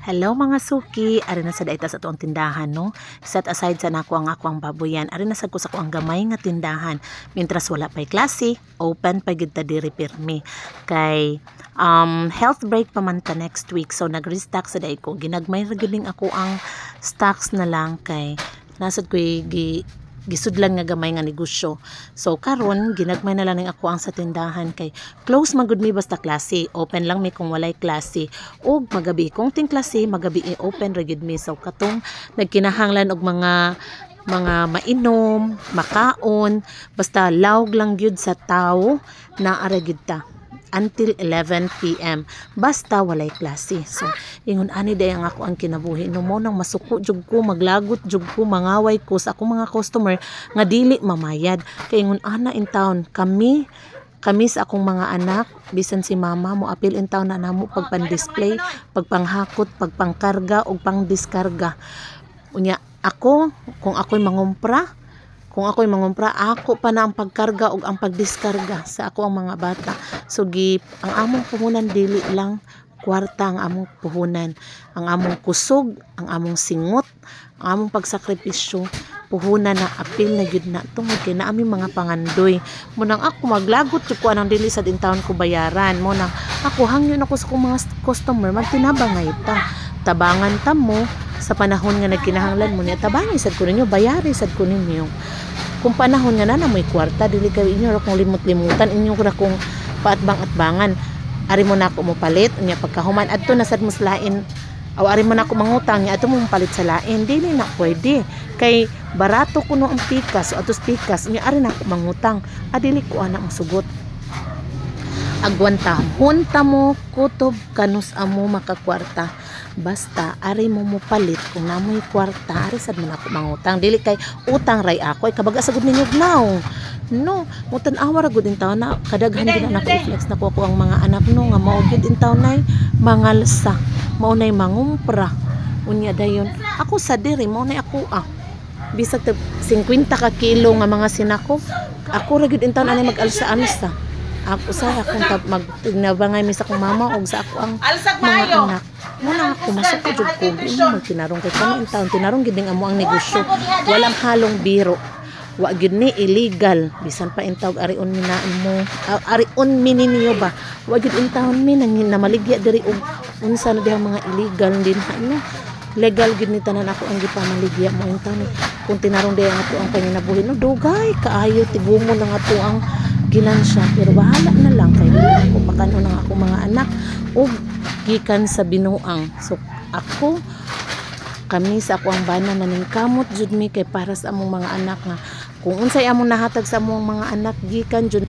Hello mga suki, ari na sa daita sa tuong tindahan no. Set aside sa nako ang ako ang baboyan. Ari na sad ko sa ko ang gamay nga tindahan. Mintras wala pay klase, open pa gid ta diri pirmi. Kay health break pa man ta next week. So nag-restock sa day ko. Ginagmay ra gyud ako ang stocks na lang kay nasad ko gisudlan nga gamay nga negosyo. So karon ginagmay na lang ning ako ang sa tindahan kay close magud mi basta klase, open lang mi kung walay klase, ug magabi kung ting klase magabi open ra gyud mi. So katong nagkinahanglan og mga mainom, makaon, basta lawg lang gyud sa tawo na ara gyud ta until 11 PM basta walay klase. So ingon ani day ang ako ang kinabuhi no mo nang masuko jud ko, maglagot jud ko, mangaway ko sa akong mga customer nga dili mamayad. Kay ingon ana in town kami sa akong mga anak, bisan si mama mo apil in town na namo pagpan-display, pagpanghakot, pagpangkarga ug pang-diskarga. Unya ako kung ako'y mangumpra, ako pa na ang pagkarga o ang pagdiskarga sa ako ang mga bata. So ang among puhunan dili lang kwarta ang among puhunan. Ang among kusog, ang among singot, ang among pagsakripisyo, puhunan na apil na gyud na tungod kay na aming mga pangandoy. Munang ako maglagot jud ko anang dili sa din taon ko bayaran. Munang ako hangyon ako sa mga customer magtinabangay ta. Tabangan ta mo sa panahon nga nagkinahanglan mo niya, tabangi sad ko ninyo, bayari sad ko ninyo. Kung panahon nga na may kwarta, dili kayo inyo ra kung limot-limutan, inyo ra kung paatbang-atbangan. Ari mo na ako mo palit, unya pagkahuman adto na sad mo sa lain, aw ari mo na ako mangutang niya, adto mo palit sa lain, dili na pwede. Kay barato kuno ang pikas, o atos pikas, unya ari na ako mangutang, adili ko ana ang sugot. Agwanta, hunta mo kutob kanus amo makakwarta. Basta ari mo palit kung namoy kwarta, ari sad man ako mangutang. Dili kay utang ray ako ay kabaga sagud ninyo now. No, mutan awa ra gud in taon na kadaghan din anak reflex na ko ang mga anak no nga mao gid in taon nay mangalsa, mao nay mangumpra. Unya dayon, ako sa diri mao nay ako bisag 50 ka kilo nga mga sinako. Ako ra gud in taon ani mag-alsa-alsa. Ako sa akong magnabangay mi sa akong mama og sa ako ang mga anak. Muna ako masuk jud ko mo magtinarong kay kamo in taon tinarong gid amo ang negosyo. Walang halong biro. Wa gid ni illegal bisan pa in taon arion minaan mo. Arion mininiyo ba. Wa gid in taon mi nang namaligya diri og unsa na diha mga illegal din ano. Legal gid ni tanan ako ang gipamaligya mo in taon. Kung tinarong diha ato ang panginabuhi no dugay kaayo tigumo lang ato ang ginansya, pero bahala na lang kay ako pakanon ng ako mga anak ug gikan sa binuang. So ako kami sa ako ang bana naning kamot jud mi kay para sa among mga anak nga kung unsay among nahatag sa among mga anak gikan jud